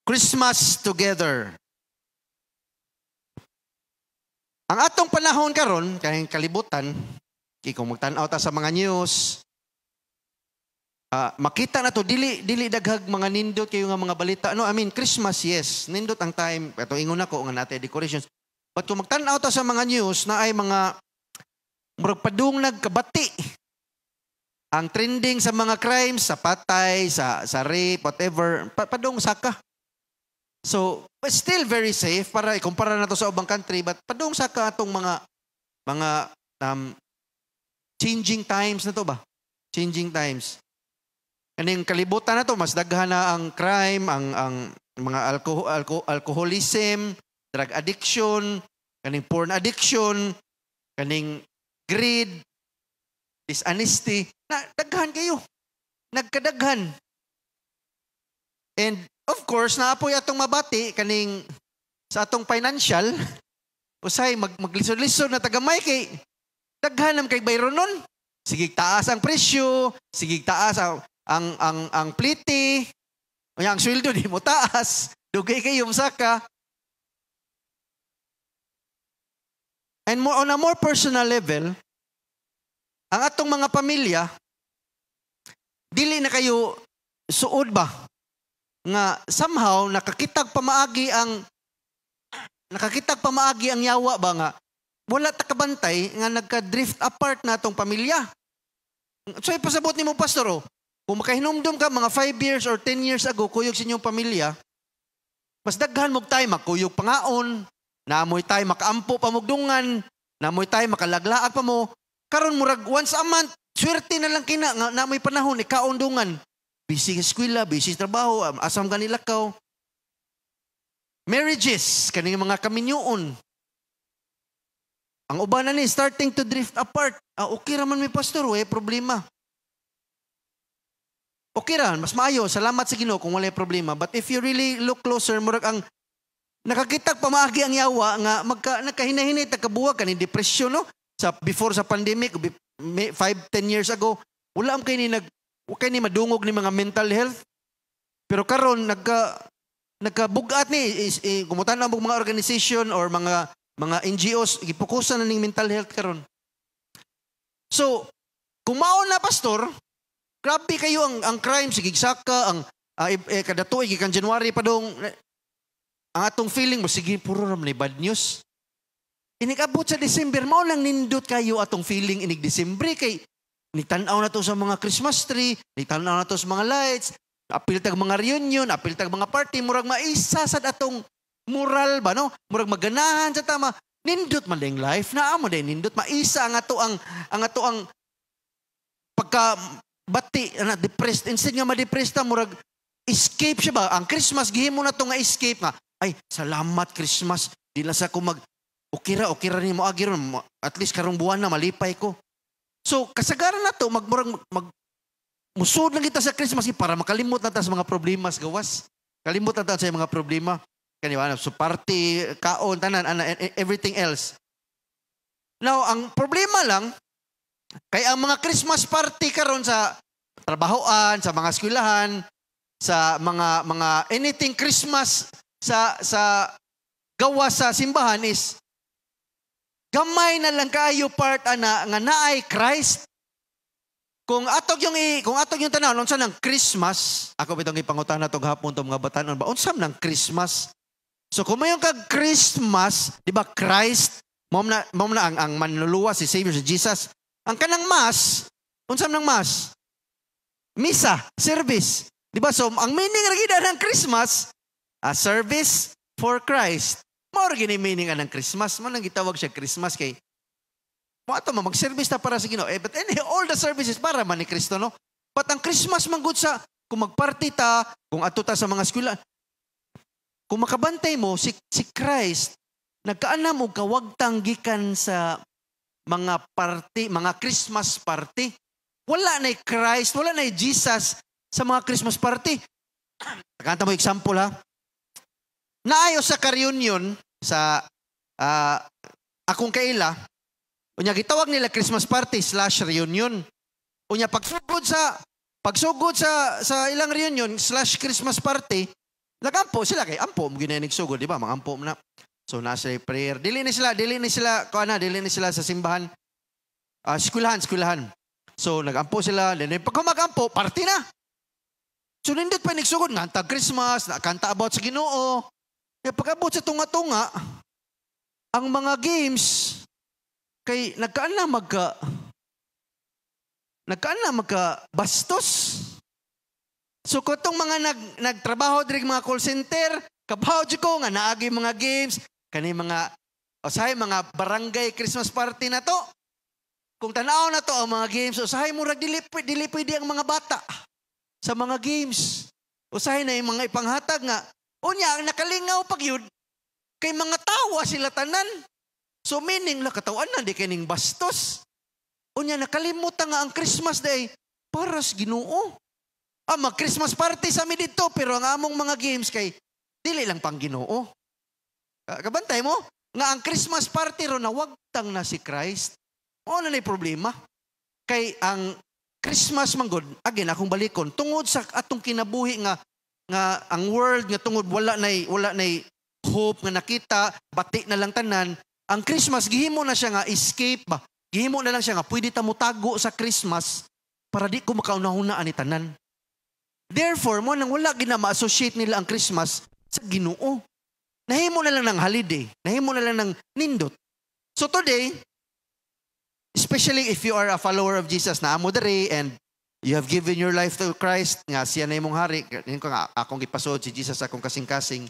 Christmas together. Ang atong panahon karon, kayong kalibutan, kung magtanaw ta sa mga news, makita na to, dili daghag mga nindot kayo nga mga balita. Christmas, yes, nindot ang time. Ito ingon ako nga natin decorations. But kung magtanaw ta sa mga news na ay mga padung nagkabati. Ang trending sa mga crimes, sa patay, sa rape, whatever, padung saka. So, still very safe para ikumpara na to sa ubang country, but padung saka atong mga changing times na to ba? Changing times. Kaning kalibutan na to, mas daghan na ang crime, ang mga alcoholism, drug addiction, kaning porn addiction, kaning greed, dishonesty, na daghan kayo. Nagkadaghan. And of course, naapoy atong mabati kaning sa atong financial, usay maglisod-lisod na tagamay kay daghan kay bayron nun. Sige taas ang presyo, sige taas ang pliti, ang sweldo di mo taas, dugay kayo saka. And on a more personal level, ang atong mga pamilya, dili na kayo suod ba? Nga somehow nakakitag pamaagi ang yawa ba nga wala ta kabantay nga nagka-drift apart na atong pamilya. So ipasabot nimo pastor, kung makahinumdum ka mga 5 years or 10 years ago kuyog sa inyong pamilya, mas daghan mo tayo makuyog pangaon, naamoy tayo makaampo pamugdungan, naamoy tayo makalaglaag pa mo. Karon murag once a month, swerte na lang kina nga naamoy panahon ikaundungan. Busy sa eskwela, busy sa trabaho, asam ganila ka. Marriages, kaning mga kaminyoon. Ang uban na ni starting to drift apart. Okay raman may pastor, problema. Okay raman, mas maayo, salamat sa Ginoo kung wala problema. But if you really look closer, murag ang nakakitag pamaagi ang yawa nga nagkahinahinay tagkabuwag kaning depression no. Before sa pandemic 5-10 years ago, wala am kay ni madungog ni mga mental health. Pero karon nagkabugat ni gumutan ang mga organization or mga NGOs gipokusan na ning mental health karon. So, kung mao na pastor, grabe kayo ang crime sige saka ang kada tuig gikan January pa dong ang atong feeling mo sige puro ra ni bad news. Inikabot sa December, mao lang nindot kayo atong feeling inig December kay nitanaw na to sa mga Christmas tree, nitanaw na to sa mga lights, apil tag mga reunion, apil tag mga party, murag maisa sad atong moral ba no? Murag maganahan sa tama. Nindot man ding life na amo din nindot maisa ang ato ang pagka bati na depressed instead nga ma-depressed ta murag escape siya ba? Ang Christmas gihimo na to nga escape nga. Ay, salamat Christmas. Di na sa ko okay ra ni mo agiron at least karong buwan na malipay ko. So kasagaran na to musud lang kita sa Christmas para makalimot na ta sa mga problema gawas. Kalimot na ta sa mga problema. Kaniwa so party, kaon, tanan, everything else. Now, ang problema lang kay ang mga Christmas party karon sa trabahoan, sa mga eskwelahan, sa mga anything Christmas sa gawa sa simbahan is gamay na lang kayo part nga naay Christ. Kung atog yung tanaw unsa nang Christmas, ako bitong ipangutan na tong hapon tong mga batanon ba unsa nang Christmas? So kung mayon kag Christmas, di ba Christ, mom na ang manluluwa si Savior si Jesus. Ang kanang mass, unsa nang mass? Misa, service. Di ba so ang meaning ra gid ng Christmas, a service for Christ. Mao gini meaning ng Christmas, man ang gitawag siya Christmas kay mo ato mag-service ta para sa Ginoo. But all the services para man ni Kristo no. But ang Christmas man gud sa kung magparty ta, kung ato ta sa mga eskwela, kung makabantay mo si Christ, nagkaanam og kawagtang gikan sa mga party, mga Christmas party. Wala na Christ, wala na Jesus sa mga Christmas party. Kanta mo example ha. Naayo sa ka-reunion sa akong kaila, unya gitawag nila Christmas party / reunion. Unya pagsugod sa ilang reunion / Christmas party, Nagampo sila kay ampo mo ginanig sugod, di ba? Mangampo mo na. So nasa prayer. Dili ni sila dili ni sila sa simbahan. Eskwelahan. So nagampo sila, then pag magampo, party na. So nindot pa nigsugod nga tag Christmas, nakanta about sa Ginoo. Kaya pag-abot sa tunga-tunga, ang mga games kay nagkaan na magka bastos. So katong mga nagtrabaho diri mga call center, kabaw jud ko nga naagi mga games, kani mga usahay mga barangay Christmas party na to. Kung tanaw na to ang mga games, usahay murag dili pwede ang mga bata sa mga games. Usahay na yung mga ipanghatag nga. Unya ang nakalingaw pag yun, kay mga tawa sila tanan. So meaning la katawan na di kining bastos. Unya nakalimutan nga ang Christmas day para sa Ginoo. Mag-Christmas party sa mi dito pero ang among mga games kay dili lang pang Ginoo. Kabantay mo nga ang Christmas party ro nawagtang na si Christ. O na problema. Kay ang Christmas manggod, again akong balikon tungod sa atong kinabuhi nga ang world nga tungod wala nay hope nga nakita, bati na lang tanan. Ang Christmas gihimo na siya nga escape ba. Gihimo na lang siya nga pwede ta mo tago sa Christmas para di ko makaunahunaan ni tanan. Therefore, mo nang wala gina ma-associate nila ang Christmas sa Ginoo. Nahimo na lang ng holiday. Nahimo na lang ng nindot. So today, especially if you are a follower of Jesus na amo diri and you have given your life to Christ, nga siya na imong hari, akong ipasod si Jesus akong kasing-kasing.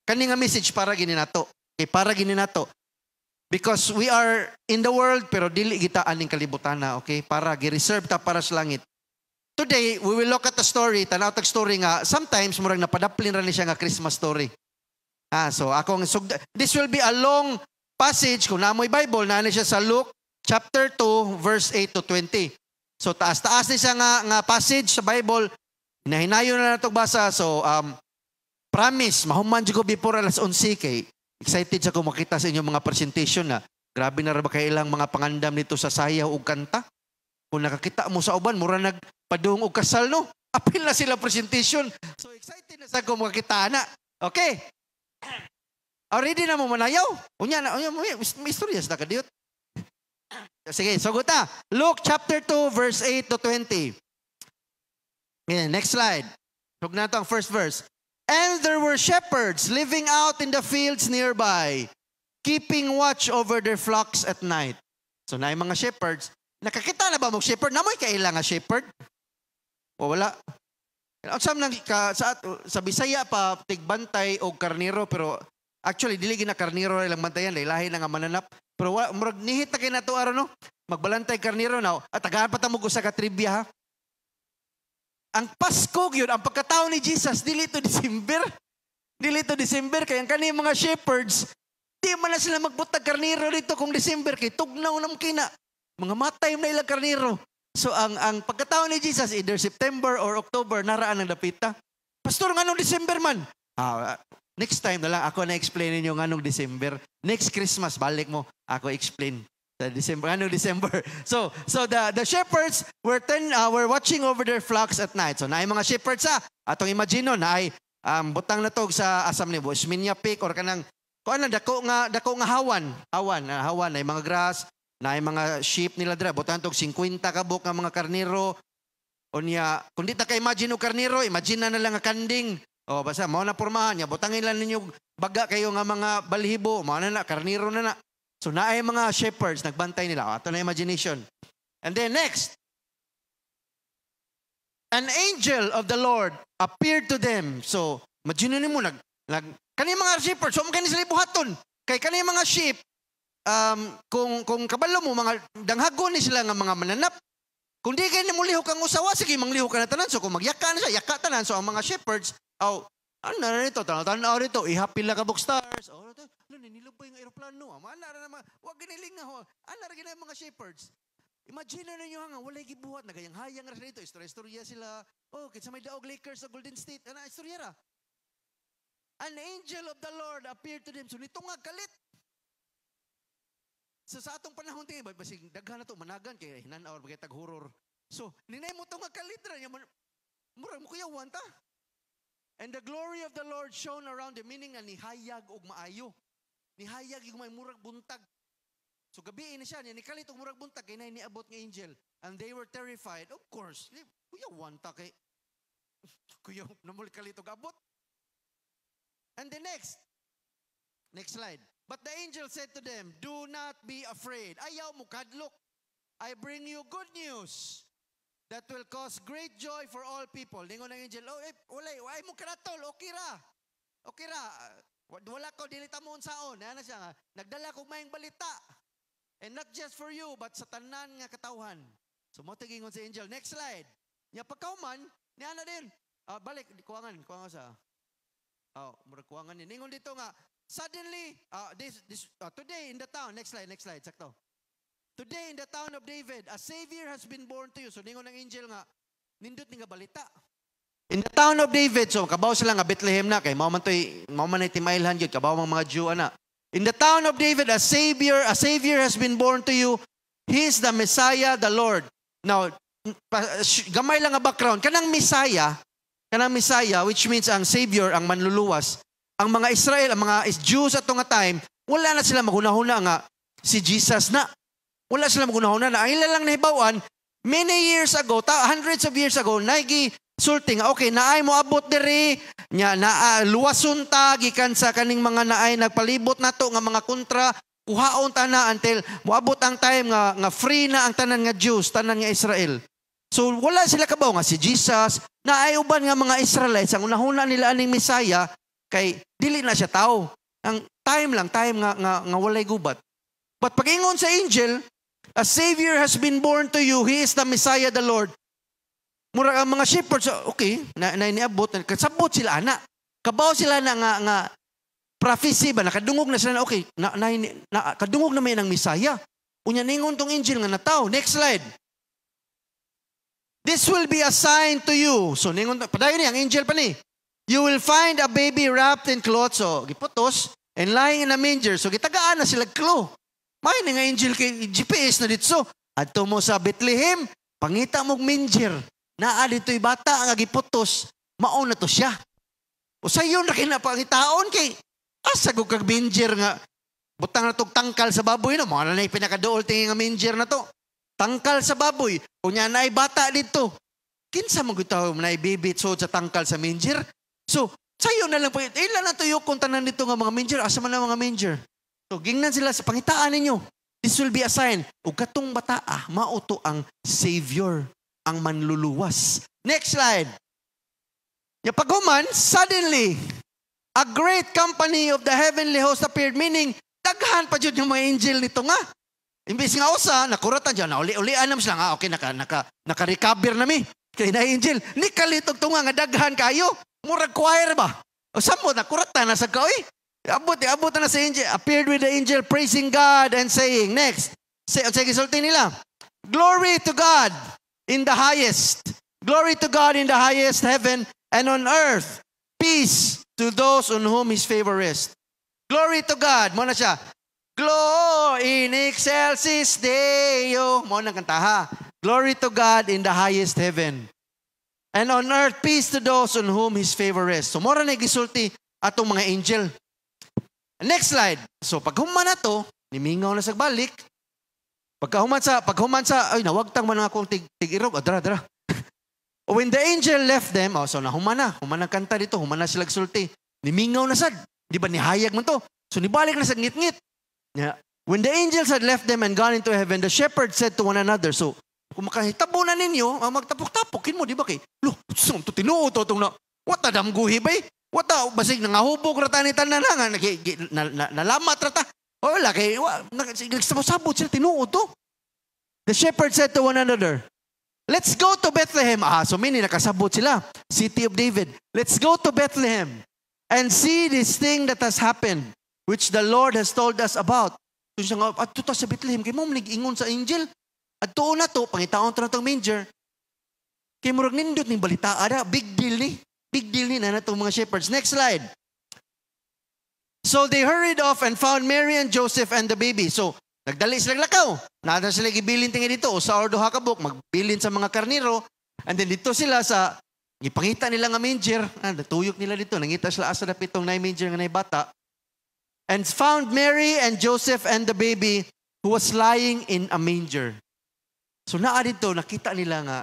Kani nga message para gini nato. Okay, para gini nato. Because we are in the world pero dili kita aning kalibutan na, okay? Para gi-reserve ta para sa langit. Today, we will look at the story, tanawtag story nga, sometimes murag napadaplin ra ni siya nga Christmas story. So this will be a long passage. Kung namoy Bible, na siya sa Luke chapter 2, verse 8 to 20. So taas-taas ni siya nga passage sa Bible. Hinahinayon na natong basa. So promise, mahuman dyan ko before alas 11 kay excited sa ko makita sa inyong mga presentation na grabe na ba kayo ilang mga pangandam nito sa sayaw o kanta. Kung nakakita mo sa uban, mura nagpadung o kasal, no? Apil na sila presentation. So excited na sa ko makita na. Okay. Already na mo manayaw. Unya na, may istoryas na kadiyot. Sige, sagot na. Luke chapter 2, verse 8 to 20. Okay, next slide. Huwag na ito ang first verse. And there were shepherds living out in the fields nearby, keeping watch over their flocks at night. So na yung mga shepherds, nakakita na ba mong shepherd? Namoy kailangan shepherd? O wala. Sa Bisaya pa, tigbantay o karniro, pero actually, dili gina karniro lang bantayan, lahi na nga mananap. Pero murag nihit na kayo na ito, no? Magbalantay karniro na, at tagahan pa tamog sa katribya, ha? Ang Pasko yun, ang pagkatao ni Jesus, dili to December. Dili to December, kaya ang kaniyang mga shepherds, di man na sila magbutag karniro dito kung December, kay tugnaw nam kina. Mga matay na ilang karniro. So ang pagkatao ni Jesus, either September or October, naraan ang dapita. Pastor, nganong December man? Next time na lang, ako na-explain ninyo nganong December. Next Christmas, balik mo, ako explain. Sa December, anong December? So the shepherds were watching over their flocks at night. So naay mga shepherds atong imagine no, naay butang na tog sa asam ni Bushminya Peak or kanang kuan dako nga hawan naay mga grass, naay mga sheep nila dira, butang tog 50 kabuk nga mga karniro. Unya, kung di ta ka imagine og karniro, imagine na lang nga kanding. O basta mao na pormahan niya, butangin lang ninyo baga kayo nga mga balhibo, mao na karniro na. So naay mga shepherds, nagbantay nila. Ato na imagination. And then next, an angel of the Lord appeared to them. So, imagine mo, kani mga shepherds, so kani sila buhaton. Kay kani mga sheep, kung kabalo mo, mga danghagon ni sila nga mga mananap. Kung di kayo namulihok ang usawa, sige, manglihok ka na tanan. So, kung magyaka na siya, yaka tanan. So, ang mga shepherds, ano na rito? Tanaw rito, ihapil na kabuk stars. Ninilubay yung aeroplano. Ana na naman. Huwag giniling na ho. Ana rin na mga shepherds. Imagine na ninyo nga, walay gibuhat. Nagayang-hayang na rito. Istorya sila. Kitsa may daog Lakers sa Golden State. Istorya ra. An angel of the Lord appeared to them. So nito nga kalit. So sa atong panahon tingin, basig daghan na to managan kay hinanaw bagay tag-horror. So ninay mo to nga kalit ra. Murag mo kuyawan ta. And the glory of the Lord shone around them, meaning na nihayag og maayo. Nihayag yung may murag buntag. So gabi ini siya, nikalit og murag buntag, kaya niabot ng angel. And they were terrified. Of course, kuya wanta kay, kuya namul kalit og abot. And the next slide. But the angel said to them, do not be afraid. Ayaw mo kadlok. I bring you good news that will cause great joy for all people. Lingon ng angel, ay mo kanatol, okay ra. Okay ra. Wala ko, dilita mo unsaon. Ano siya nga, nagdala ko mayang balita. And not just for you, but sa tanan nga katawhan. So mo tigingon si angel. Next slide. Nya pagkauman, niya na din. Balik, kuwangan sa. Murag kuwangan ni. Ningon dito nga, suddenly, today in the town, next slide, sakto. Today in the town of David, a Savior has been born to you. So ningon ng angel nga, nindot ni nga balita. In the town of David, so kabaw sila nga Bethlehem na, kay mao man timailhan yun, kabaw mga Jew ana. In the town of David, a Savior has been born to you. He is the Messiah, the Lord. Now, gamay lang nga background. Kanang Messiah, which means ang Savior, ang manluluwas, ang mga Israel, ang mga Jews at nga time, wala na sila maghunahuna nga si Jesus na. Wala sila maghunahuna na. Ang ilan lang nahibawan, many years ago, hundreds of years ago, sulting, okay, naay mo abot diri, nya luwason ta gikan sa kaning mga naay nagpalibot nato nga mga kontra, kuhaon ta na until moabot ang time nga free na ang tanan nga Jews, tanan nga Israel. So wala sila kabaw nga si Jesus, naay uban nga mga Israelites ang unahuna nila aning Messiah kay dili na siya tao. Ang time nga walay gubat. But pag-ingon sa angel, a Savior has been born to you, He is the Messiah, the Lord. Mura ang mga shepherds, okay, niabot, kasabot sila, ana. Kabaw sila na nga prophecy ba, nakadungog na sila na, okay, kadungog na may ng Messiah. Unya ningon tong angel nga nataw. Next slide. This will be a sign to you. So, ningon, padayon niya, ang angel pa ni. You will find a baby wrapped in cloths, so, giputos, and lying in a manger. So, gitagaan na sila klo. May nga angel kay GPS na dito. So, adto mo sa Bethlehem, pangita mong manger. Naa dito'y bata nga giputos, mauna to siya. O sayo na kinapangitaon kay asa ko kag manger nga butang na tong tangkal sa baboy no, mga na pinakaduol tingin nga manger na to. Tangkal sa baboy, unya naay bata dito. Kinsa mo gitaw naay baby so sa tangkal sa manger? So, sayo na lang pa ila na tuyo kung tanan dito nga mga manger, asa man ang mga manger. So, gingnan sila sa pangitaan ninyo. This will be a sign. Ug katong bata mauto ang Savior, ang manluluwas. Next slide. Ya paghuman, suddenly, a great company of the heavenly host appeared, meaning, daghan pa dyan yung mga angel nito nga. Imbis nga usa, nakuratan dyan, uli-ulian naman sila nga, okay, naka-recover na mi. Kaya na angel, ni kalitog to nga daghan kayo. Murag choir ba? O saan mo, nakuratan na sa kaoy. Abot na sa angel. Appeared with the angel, praising God and saying, next, sige, sulti nila, glory to God in the highest. Glory to God in the highest heaven, and on earth, peace to those on whom His favor rests. Glory to God. Mo na siya. Glory in excelsis Deo. Mo na kantaha. Glory to God in the highest heaven. And on earth, peace to those on whom His favor rests. So, mora na gisulti atong mga angel. Next slide. So, pag human na to, nimingaw na sa balik. Paghuman sa, ay, nawagtang man akong tig-irog. Dara. When the angel left them, so human na kanta dito, human na sila sulti. Nimingaw na sad. Di ba nihayag man to? So nibalik na sa ngit-ngit. Yeah. When the angels had left them and gone into heaven, the shepherds said to one another, so, kung makahitabo na ninyo, magtapok-tapokin mo, di ba kay, saan to tinuot to itong na, wata damguhi ba eh? Wata, basig nangahubog ratanitan na nga, nalamat rata. O wala, kay, nagsabot sila, tinuot to. The shepherds said to one another, let's go to Bethlehem. So meaning nakasabot sila, city of David. Let's go to Bethlehem and see this thing that has happened, which the Lord has told us about. So siya nga, at tuta sa Bethlehem, kay mo ingon sa angel. At tuon na to, pangitaon to na itong manger. Kay murag nindot ng balita, big deal ni. Big deal ni na itong mga shepherds. Next slide. So they hurried off and found Mary and Joseph and the baby. So, nagdali silang lakaw. Nada sila gibilin tingin dito. O sa ordo hakabok, magbilin sa mga karniro. And then dito sila sa Gipangita nila nga manger, natuyok nila dito, nangita sila asa na pitong na manger nga na bata. And found Mary and Joseph and the baby who was lying in a manger. So naa dito, nakita nila nga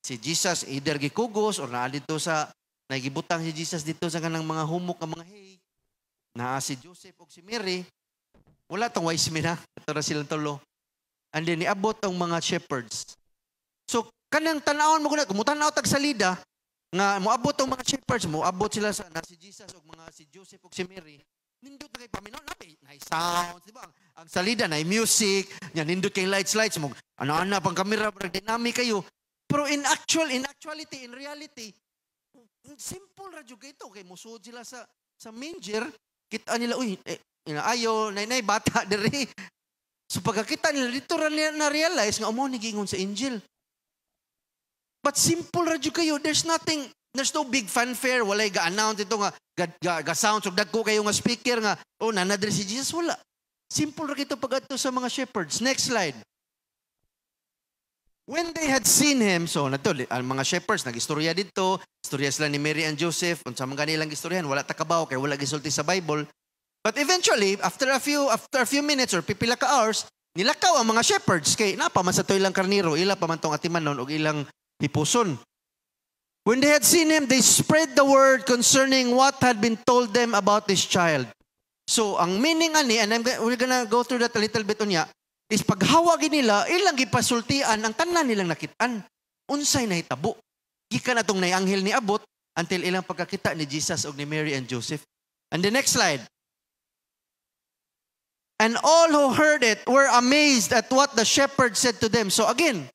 si Jesus either gikugos or naa dito sa nagibutang si Jesus dito sa kanang mga humok ng mga hay. Naa si Joseph o si Mary. Wala tong wise men ha. Ito na silang tulo. And then niabot ang mga shepherds. So kanang tanawon mo kuna, kumutanaw tag salida nga moabot ang mga shepherds, moabot sila sa na si Jesus o mga si Joseph o si Mary. Nindot na kay paminon, na sounds, di ba? Ang salida na music, yan nindot kay lights mo. Ano-ano pang kamera, dynamic kayo. Pero in actuality, in reality, simple radyo kayo kay musod sila sa manger, kita nila, ayo, nay bata diri. So pagkakita nila dito na realize nga mo nigingon sa angel. But simple radyo kayo, there's no big fanfare, walay ga-announce ito nga ga-sound, so dagko kayo nga speaker nga, nanadre si Jesus, wala. Simple ra kito pag ato sa mga shepherds. Next slide. When they had seen him, so nato, ang mga shepherds, nag-istorya dito, istorya sila ni Mary and Joseph, unsa man kanilang istoryahan, wala takabaw, kay wala gisulti sa Bible. But eventually, after a few minutes or pipila ka hours, nilakaw ang mga shepherds, kay napaman sa to ilang karniro, ila pa man tong atimanon, o ilang hipuson. When they had seen him, they spread the word concerning what had been told them about this child. So, ang meaning ani, and we're gonna go through that a little bit unya, is paghawagin nila, ilang gipasultian, ang tanan nilang nakitaan. Unsay nahitabo. Gikan atong naianghel ni abot, until ilang pagkakita ni Jesus o ni Mary and Joseph. And the next slide. And all who heard it were amazed at what the shepherd said to them. So again,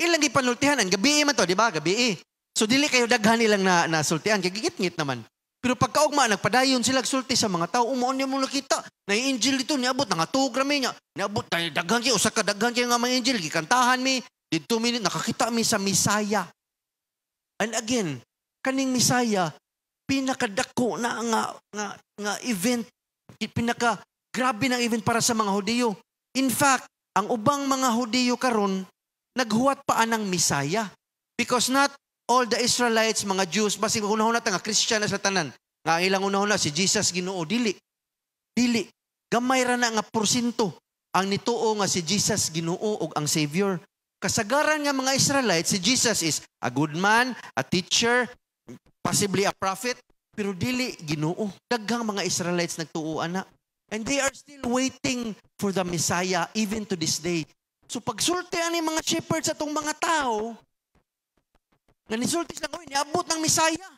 ilang gipanultihan, ang gabi man to, di ba? Gabi. So dili kayo daghan nilang nasultian, kay gigit-ngit naman. Pero pagkaugma, nagpadayon sila sulti sa mga tao, umuon niya mo nakita, na yung angel dito, niabot, nangatug rami niya, niabot, daghan kayo, usa ka daghan kayo nga mga angel, gikantahan mi, dito mi, nakakita mi sa Misaya. And again, kaning Misaya, pinakadako na nga event, grabe ng event para sa mga Hudiyo. In fact, ang ubang mga Hudiyo karon naghuwat pa anang Misaya. Because not all the Israelites, mga Jews, basig unahon nga Christian na sa tanan. Nga ilang unahon na si Jesus Ginoo, dili. Gamay ra na nga porsyento ang nituo nga si Jesus Ginoo ug ang Savior. Kasagaran nga mga Israelites, si Jesus is a good man, a teacher, possibly a prophet, pero dili Ginoo. Daghang mga Israelites nagtuo ana. And they are still waiting for the Messiah even to this day. So pagsultian ni mga shepherds atong mga tao, nga nisulti sila ngayon, niabot ng Misaya.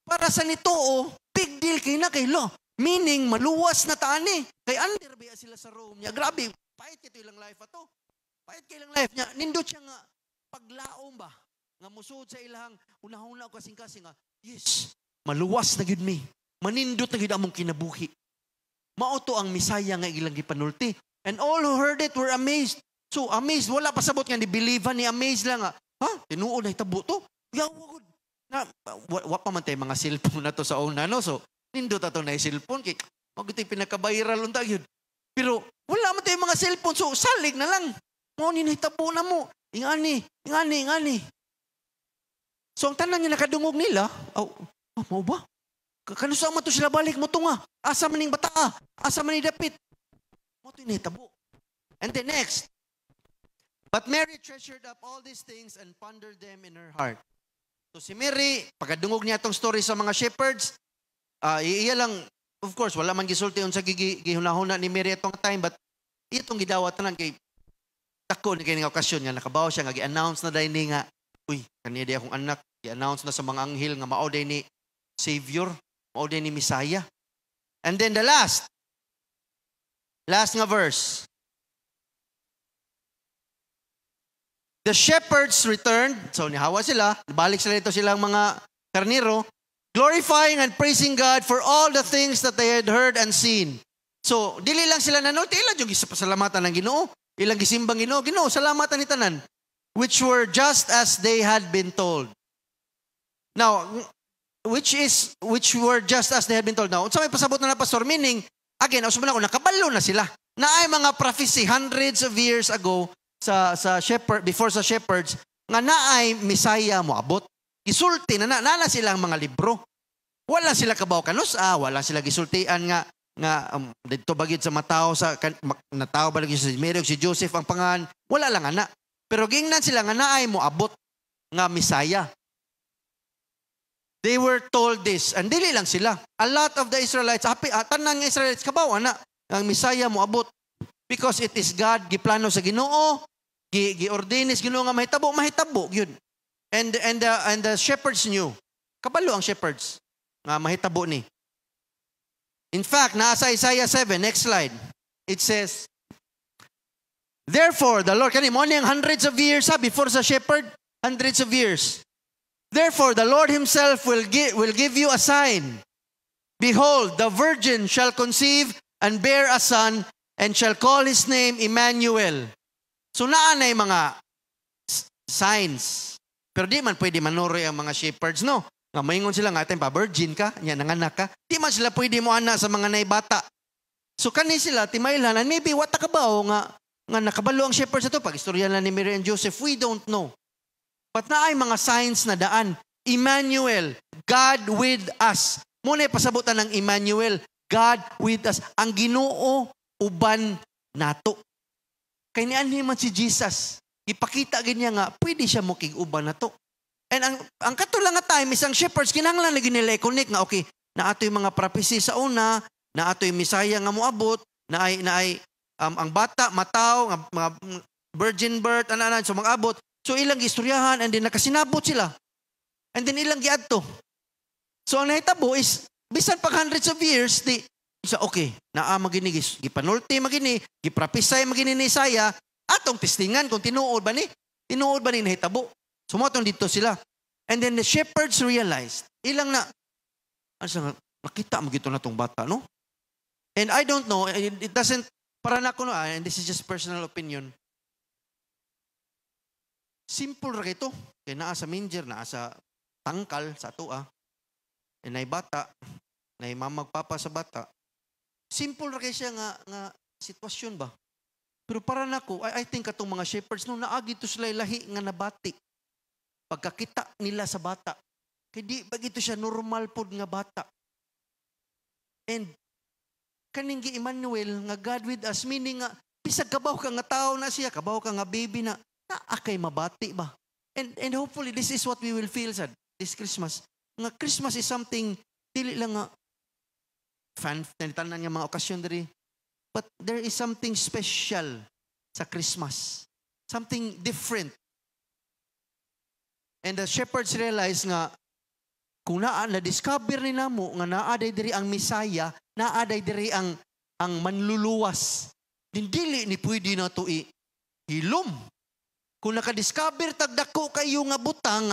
Para sa nitoo, big deal kay na kay lo. Meaning, maluwas na tani. Kay under ba sila sa Rome niya. Grabe, pahit ito ilang life ato. Pahit kay ilang life niya. Nindot siya nga, paglaom ba? Nga musod sa ilang, unahuna o kasing-kasing nga, yes, maluwas na gid mi. Manindot na gid among kinabuhi. Mauto ang Misaya nga ilang gipanulti. And all who heard it were amazed. So, amazed. Wala pasabot nga, ni-believean ni amazed lang nga. Tinuod na itabo to? Yawagod. Wa pa man tayo mga cellphone na to sa una, no? So, nindot ato na yung cellphone. Kaya, mag-ito'y pinaka-viral unta yun. Pero, wala man tayo mga cellphone. So, salig na lang. Mo, ninahitabo na mo. Ingani. So, ang tanan niya nakadungog nila, mau ba? Kanusa mo to sila balik mo to nga. Asa man yung bata, asa man yung dapit. Mo to inahitabo. And then next, but Mary treasured up all these things and pondered them in her heart. So si Mary, pagkadungog niya itong story sa mga shepherds, iya lang, of course, wala man gisulti sa gihunahuna ni Mary itong time, but itong gidawat na lang kay tako ni kay okasyon nga, nakabaw siya, nga gi-announce na dahil nga, kaniya di akong anak, gi-announce na sa mga anghel nga mao day ni Savior, mao day ni Messiah. And then the last nga verse. The shepherds returned, so nihawa sila, balik sila ito silang mga karniro, glorifying and praising God for all the things that they had heard and seen. So, dili lang sila nanulti, ilang yung pasalamatan ng Ginoo, ilang gisimbang Ginoo, salamatan ni tanan, which were just as they had been told. Now, which were just as they had been told. Now, sa may pasabot na pastor, meaning, again, usman ako, nakabalo na sila. Na ay mga prophecy hundreds of years ago, sa shepherd, before sa shepherds, nga naay Messiah mo abot. gisulti na nana silang mga libro. Wala sila kabaw kanus, wala sila gisultian nga dito bagid sa matao sa natao ba lagi si Mary si Joseph ang pangan. Wala lang ana. Pero gingnan sila nga naay mo abot nga Messiah. They were told this, and dili lang sila. A lot of the Israelites, tanang Israelites kabaw ana ang Messiah mo abot. Because it is God, giplano sa Ginoo, giordinis Ginoo nga mahitabo gyud. And the shepherds knew. Kabalo ang shepherds nga mahitabo ni. In fact, nasa Isaiah 7, next slide. It says, therefore, the Lord, kani mo niyang hundreds of years before sa shepherd, hundreds of years. Therefore, the Lord himself will give you a sign. Behold, the virgin shall conceive and bear a son, and shall call his name Emmanuel. So naanay mga signs. Pero di man pwede manuri ang mga shepherds, no? Nga maingon sila nga, pa virgin ka, yan nanganak ka. Di man sila pwede mo anak sa mga naibata. So kani sila, timaylanan, maybe wata ka ba o nga nakabalo ang shepherds ito? Pag istorya lang ni Mary and Joseph, we don't know. But naay mga signs na daan. Emmanuel, God with us. Muna pasabutan ng Emmanuel, God with us. Ang Ginoo uban nato. Kay nianhi man si Jesus, ipakita ganyan nga, pwede siya mukig-uban nato. And ang katulang nga time, isang shepherds, kinahanglan na ginila i-connect nga, okay, na ato yung mga prophecy sa una, na ato yung Messiah nga moabot, na ay ang bata, mataw, mga virgin birth, so mag-abot. So ilang istoryahan, and then nakasinabot sila. And then ilang giadto. So ang nahitabo is, bisan pag hundreds of years, okay, magini gipanulti magini, giprophesy magini ni Isaiah, atong testingan kung tinuod ba ni nahitabo. Sumotong dito sila. And then the shepherds realized, ilang nakita mo gito na tong bata, no? And I don't know, it doesn't, para na ko no, and this is just personal opinion. Simple ra ito. Kaya naa sa manger, naa sa tangkal, sa atua. And nay bata, nay mamagpapa sa bata. Simple ra kay siya nga sitwasyon ba? Pero para nako, I think atong mga shepherds no naagi to sila lahi nga nabati. Pagkakita nila sa bata, kay di bagito siya normal pod nga bata. And kaning gi Emmanuel nga God with us, meaning nga bisag kabaw ka nga tao na siya, kabaw ka nga baby na akay mabati ba? And hopefully this is what we will feel sa this Christmas. Nga Christmas is something dili lang nga tanan nga mga okasyon diri. But there is something special sa Christmas. Something different. And the shepherds realize nga kung na-discover nila mo nga naaday diri ang Messiah, naaday diri ang manluluwas. Dili ni pwede na to hilom. Kung naka-discover tagdako kayo nga butang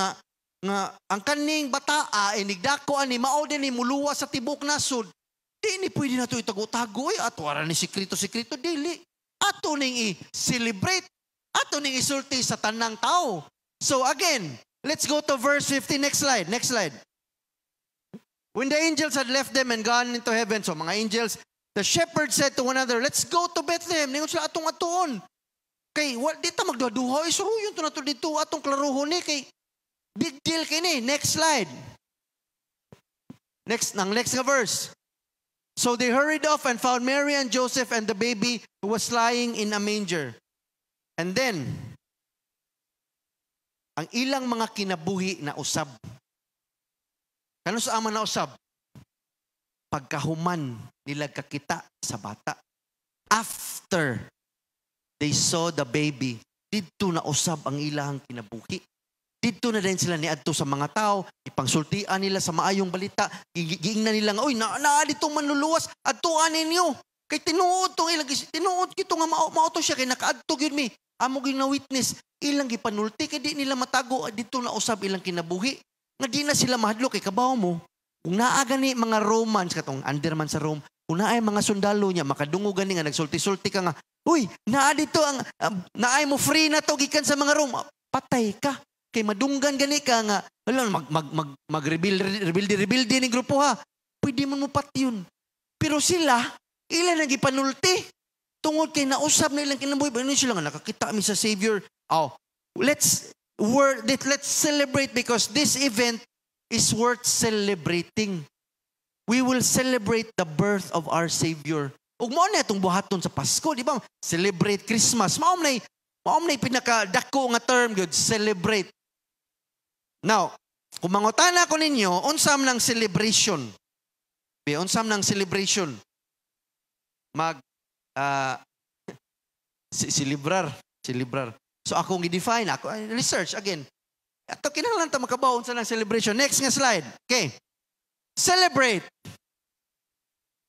nga ang kaning bataa inigdako ani mao din ni muluwas sa tibok nasod. Di ni pwede na ito itago-tago ato ara ni sikreto dili. Ato ning i-celebrate. Ato ning isulti sa tanang tao. So again, let's go to verse 15. Next slide. When the angels had left them and gone into heaven, so mga angels, the shepherds said to one another, let's go to Bethlehem. Ningon sila atong atuon. Kay di ta magduduha isuruyon to nato dito atong klaruhon ni kay big deal kini. Next slide. Next nga verse. So they hurried off and found Mary and Joseph and the baby who was lying in a manger. And then, ang ilang mga kinabuhi na usab. Kano sa ama na usab? Pagkahuman nila kakita sa bata. After they saw the baby, dito na usab ang ilang kinabuhi. Dito na din sila niadto sa mga tao, ipangsultian nila sa maayong balita, giingnan nila nga, oy, naaditong manluluwas, adtuan ninyo. Kay tinuod tong ilang, tinuod kito nga mauto siya, kay nakaadto yun mi. Amo gyud na witness, ilang gipanulti, kay di nila matago, dito na usab ilang kinabuhi. Nga di na sila mahadlo, kay kabaw mo, kung naaga ni mga Romans, katong underman sa Rome, kung naay mga sundalo niya, makadungo gani nga, nagsulti-sulti ka nga, uy, naadito ang, naay mo free na to, gikan sa mga Rome, patay ka. Kay madunggan gani ka nga, mag-rebuild ni grupo ha. Pwede mo pati yun. Pero sila, ilan nang ipanulti. Tungod kay nausap na ilang kinabuhi. Ano sila nga, nakakita mi sa Savior. Oh, let's let's celebrate because this event is worth celebrating. We will celebrate the birth of our Savior. Ug mao na itong buhaton sa Pasko, di ba? Celebrate Christmas. Mao na pinakadako nga term good, celebrate. Now, kung mangutana ko ninyo, unsam ng celebration? Unsam ng celebration? Celebrar. So akong i-define, research again. Ato kinahanglan ta makabaw unsa ng celebration. Next nga slide. Okay. Celebrate.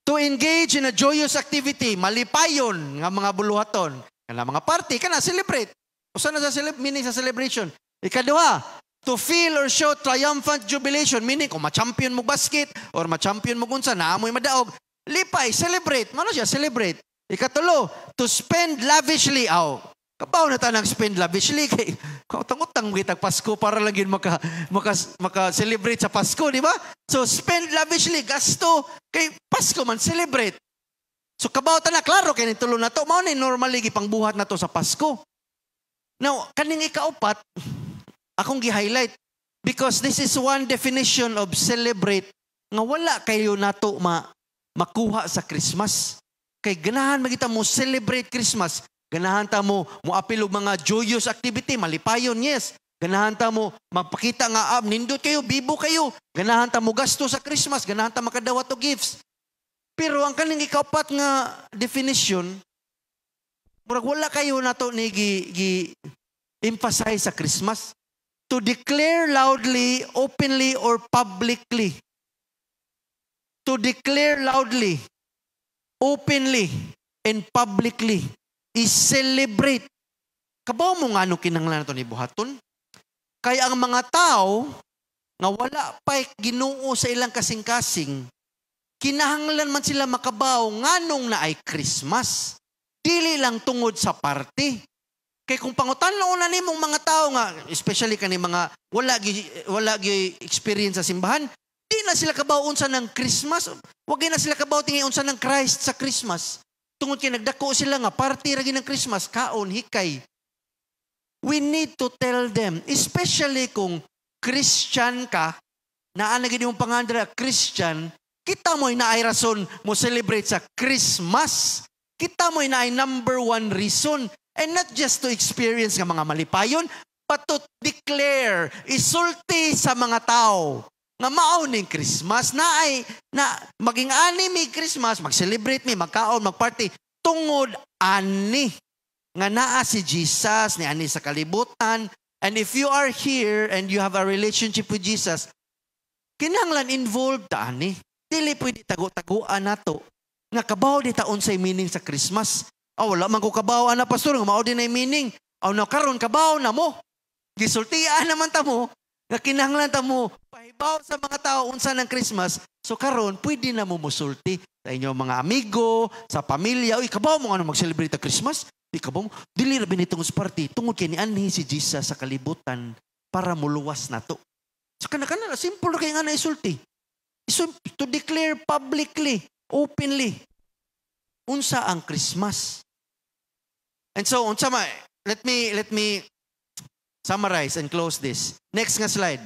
To engage in a joyous activity, malipayon nga mga buluhaton. Kana mga party, kana celebrate. Usa na sa meaning sa celebration. Ikaduha, to feel or show triumphant jubilation, meaning kung ma-champion mo basket or ma-champion mo kunsa naamoy madaog, lipay, celebrate. Mano siya, celebrate. Ikatulo, to spend lavishly. Kapaw na tanang spend lavishly kay utang-utang kitag Pasko para lang yun maka-celebrate sa Pasko, di ba? So spend lavishly, gasto kay Pasko man celebrate. So kabaw ta na klaro kay nitulo na to, mao ni normally gipangbuhat na to sa Pasko. Now, kaning ikaapat akong gi-highlight because this is one definition of celebrate nga wala kayo nato makuha sa Christmas. Kay ganahan magita mo celebrate Christmas. Ganahan ta mo apil og mga joyous activity, malipayon, yes. Ganahan ta mo magpakita nga nindot kayo, bibo kayo. Ganahan ta mo gasto sa Christmas, ganahan ta makadawat og gifts. Pero ang kaning ikaapat nga definition, murag wala kayo nato ni emphasize sa Christmas. To declare loudly, openly, or publicly. To declare loudly, openly, and publicly is celebrate. Kabaw mo nga ano kinahanglan nato ni buhaton? Kaya ang mga tao nga wala pa Ginoo sa ilang kasing-kasing, kinahanglan man sila makabaw nganong na ay Christmas. Dili lang tungod sa party. Kay kung pangutan-laon na nimong mga tao nga, especially kani mga wala gi experience sa simbahan, di na sila kabaw unsa ng Christmas. Wag na sila kabaw tingi unsa ng Christ sa Christmas. Tungod kay nagdako sila nga party ra ng Christmas, kaon hikay. We need to tell them, especially kung Christian ka, naa na gid imong pangandra Christian, kita mo'y naay rason mo celebrate sa Christmas. Kita mo'y naay number one reason. And not just to experience nga mga malipayon, but to declare, isulti sa mga tao nga mauning Christmas na maging ani mi Christmas, mag-celebrate mi, magkaon, magparty, tungod ani nga naa si Jesus, ni ani sa kalibutan. And if you are here and you have a relationship with Jesus, kinahanglan involved ta ani. Dili pwede tago-taguan nato nga kabaw di taon say meaning sa Christmas. Wala man ko kabaw ana pastor nga mao din ay meaning. Na karon kabaw na mo. Gisultian naman ta mo nga kinahanglan ta mo pahibaw sa mga tao unsa ng Christmas. So karon pwede na mo musulti sa inyong mga amigo, sa pamilya. Uy, kabaw mo nga mag-celebrate ang Christmas? Kabaw mo, dili ra binitong party tungod kay ni anhi si Jesus sa kalibutan para muluwas nato. So kana-kana simple ra kay nga na isulti. So, to declare publicly, openly unsa ang Christmas. And so unsa let me summarize and close this. Next nga slide.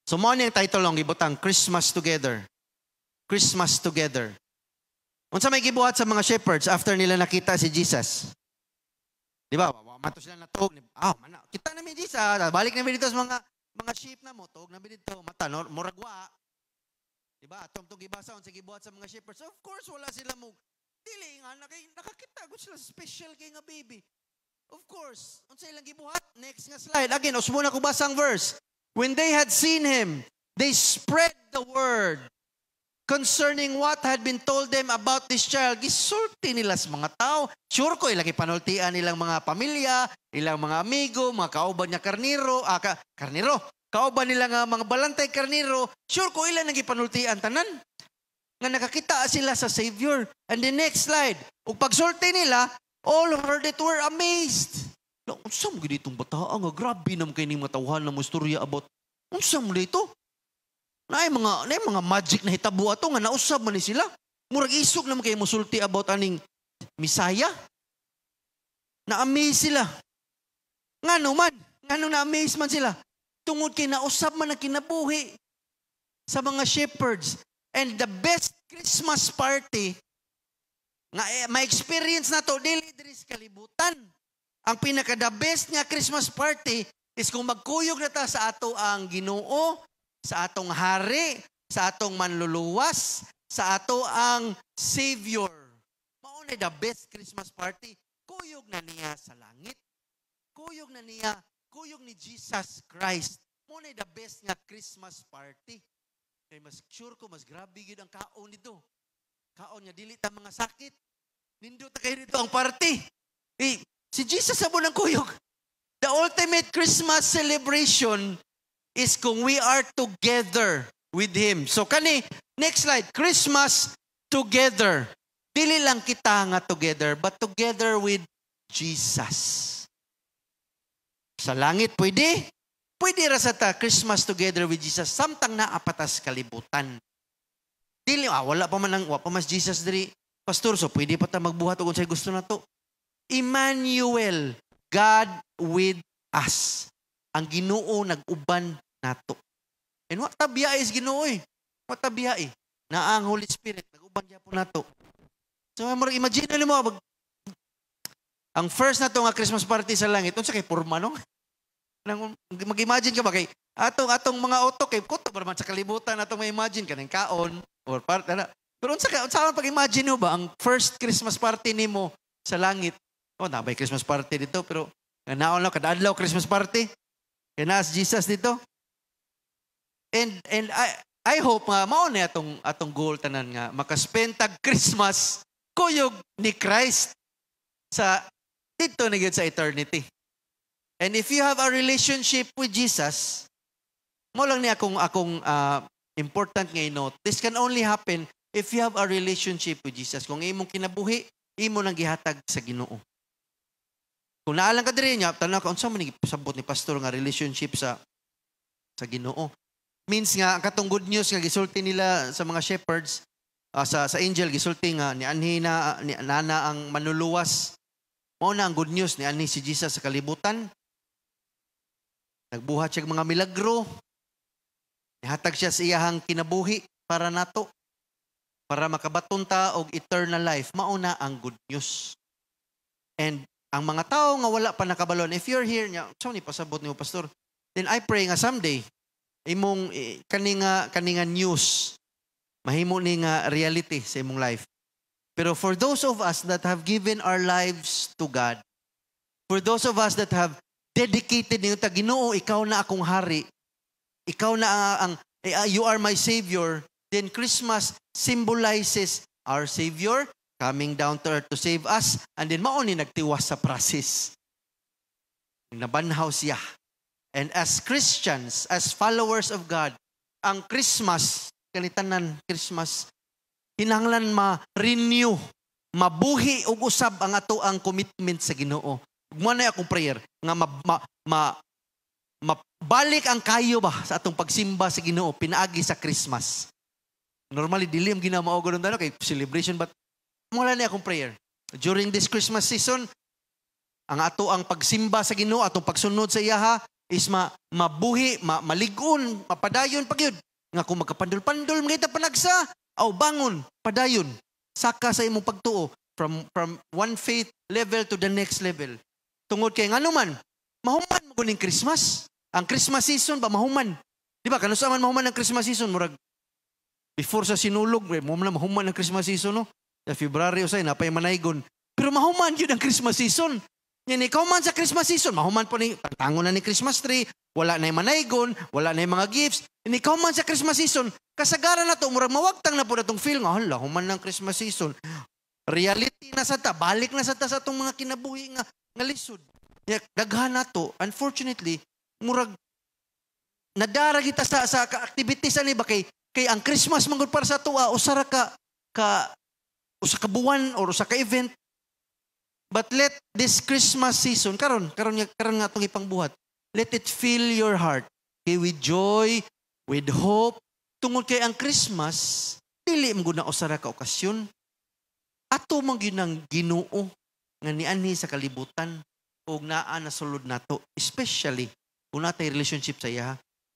So mo ang title lang gibutang Christmas Together. Christmas Together. Unsa may gibuhat sa mga shepherds after nila nakita si Jesus? Di ba? Mato sila natog. Kita na mi Jesus. Balik na mi dito sa mga sheep na mo. Tog na mi dito. Mata, muragwa. Di ba? Atong gibasa unsa gibuhat sa mga shepherds. Of course, wala sila mo. Dili nga nakakita ko sila special kay nga baby. Of course, unsa ilang gibuhat? Next nga slide. Again, usmo na ko basang verse. When they had seen him, they spread the word concerning what had been told them about this child. Gisulti nila sa mga tao. Sure ko, ilang ipanultian nilang mga pamilya, ilang mga amigo, mga kauban niya karniro, kauban nila nga mga balantay karniro. Sure ko, ilang nang ipanultian tanan. Nga nakakita sila sa Savior. And the next slide, ug pagsulti nila, all who heard it were amazed. Unsa mo gid itong bata nga grabe nam kay ning matawhan na mo istorya about. Unsa mo dito? Naay mga magic na hitabo ato nga nausab man ni sila. Murag isog naman kay musulti about aning Misaya. Na-amaze sila. Ngano man, Ngano na-amaze man sila. Tungod kay nausab man ang kinabuhi sa mga shepherds. And the best Christmas party, nga ma-experience na to, dili sa kalibutan. Ang pinaka-the best nga Christmas party is kung magkuyog na ta sa ato ang Ginoo, sa atong hari, sa atong manluluwas, sa ato ang Savior. Mauna the best Christmas party. Kuyog na niya sa langit. Kuyog na niya, kuyog ni Jesus Christ. Mauna the best nga Christmas party. Kaya mas sure ko, mas grabe yun ang kaon nito. Kaon niya, dili ta mga sakit. Nindot na kayo dito ang party. Si Jesus sa ng kuyog. The ultimate Christmas celebration is kung we are together with Him. So kani, next slide, Christmas together. Dili lang kita nga together, but together with Jesus. Sa langit, pwede? Pwede ra sa ta, Christmas together with Jesus. Samtang naapatas kalibutan. Dili, wala pa man Jesus diri. Pastor, so pwede pa ta magbuhat kung sa'yo gusto na to. Emmanuel, God with us. Ang Ginoo nag-uban nato. And what tabiya is Ginoo eh? What tabiya eh? Na ang Holy Spirit, nag-uban niya po nato. So, imagine mo, ang first na to nga Christmas party sa langit, unsa kay porma no? Mag-imagine ka ba kay atong mga auto kay kuto ba man sa kalibutan atong ma-imagine kanang kaon or part na. Pero unsa pag-imagine mo ba ang first Christmas party nimo sa langit? Oh, nabay Christmas party dito pero naon lang kada adlaw Christmas party. Kaya Jesus dito. And I hope nga mao ni atong goal tanan nga makaspend tag Christmas kuyog ni Christ sa dito na gyud sa eternity. And if you have a relationship with Jesus, mo lang ni akong important nga i-note, this can only happen if you have a relationship with Jesus. Kung imong kinabuhi, imo nang gihatag sa Ginoo. Kung naalang ka diri niya, tanaw ka, unsa man sabot ni pastor nga relationship sa Ginoo. Means nga, ang katong good news nga gisulti nila sa mga shepherds, sa angel, gisulti nga, ni anhi na, ni nana ang manluluwas. Mao na ang good news ni anhi si Jesus sa kalibutan. Nagbuhat siya mga milagro. Ihatag siya sa iyahang kinabuhi para nato. Para makabaton ta og eternal life. Mauna ang good news. And ang mga tao nga wala pa nakabalon, if you're here, so ni pasabot niyo pastor, then I pray nga someday, imong kaninga news, mahimo ni nga reality sa imong life. Pero for those of us that have given our lives to God, for those of us that have dedicated niyo ta Ginoo, ikaw na akong hari. Ikaw na you are my Savior. Then Christmas symbolizes our Savior coming down to earth to save us. And then mauni nagtiwas sa process. Nabanhaw siya. And as Christians, as followers of God, ang Christmas, kanitanan Christmas, hinanglan ma-renew, mabuhi og usab ang ato ang commitment sa Ginoo. Muna akong prayer nga mabalik ang kayo ba sa atong pagsimba sa Ginoo pinaagi sa Christmas. Normally dili ang ginamao gud nalo kay celebration, but mula ni akong prayer during this Christmas season ang ato ang pagsimba sa Ginoo, atong pagsunod sa iyaha is mabuhi, maligon, mapadayon pagyud nga kung magkapandol-pandol mga panagsa aw bangon padayon saka sa imong pagtuo from one faith level to the next level. Tungod kay ngano man, mahuman mo kuning Christmas. Ang Christmas season ba mahuman? Di ba? Kanusa man mahuman ang Christmas season, murag before sa sinulog, mahuman ang Christmas season, no? Sa February usay napay manaygon. Pero mahuman yun ang Christmas season. Yan, ikaw man sa Christmas season, mahuman po ni tango na ni Christmas tree, wala na yung manaygon, wala na yung mga gifts. And ikaw man sa Christmas season, kasagaran na to, murag mawagtang na po na itong feel nga, hala, human ng Christmas season. Reality na sa ta, balik na sa ta sa itong mga kinabuhi nga lisod. Daghan na to, unfortunately, murag nadara kita sa activities ani ba kay ang Christmas mangod para sa tuwa usa ka buwan or usa ka event. But let this Christmas season karon nga atong ipangbuhat, let it fill your heart with joy, with hope, tungod kay ang Christmas dili mo gud na usa ka okasyon. Ato man gyud ang Ginoo nga nianhi sa kalibutan. o naa na sulod nato, especially kung natay relationship sa iya.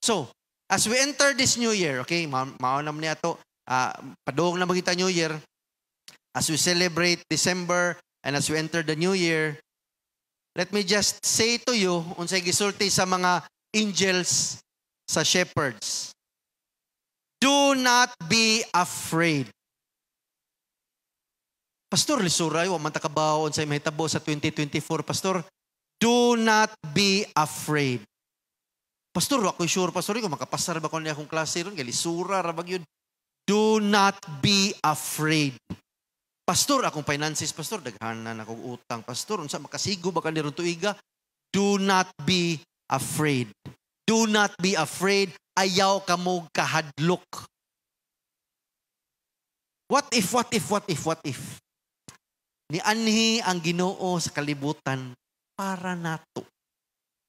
So, as we enter this new year, okay, mao naman niya to, padung na magita new year, as we celebrate December and as we enter the new year, let me just say to you, unsay gisulti sa mga angels, sa shepherds, do not be afraid. Pastor, lisuray, wa man ta kabaw unsay mahitabo sa 2024, Pastor. Do not be afraid. Pastor, ako sure, Pastor, kung makapasar ba ko niya akong klase ron, gisura ra bag yun. Do not be afraid. Pastor, akong finances, Pastor, daghanan akong utang, Pastor, unsa makasigo ba kaniro tuiga? Do not be afraid. Do not be afraid. Ayaw ka mo kahadlok. What if? Ni anhi ang Ginoo sa kalibutan para nato.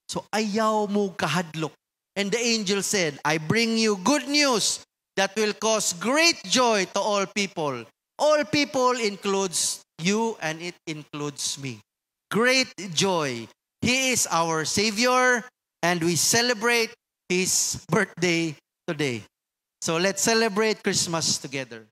So ayaw mo kahadlok. And the angel said, I bring you good news that will cause great joy to all people. All people includes you and it includes me. Great joy. He is our Savior and we celebrate His birthday today. So let's celebrate Christmas together.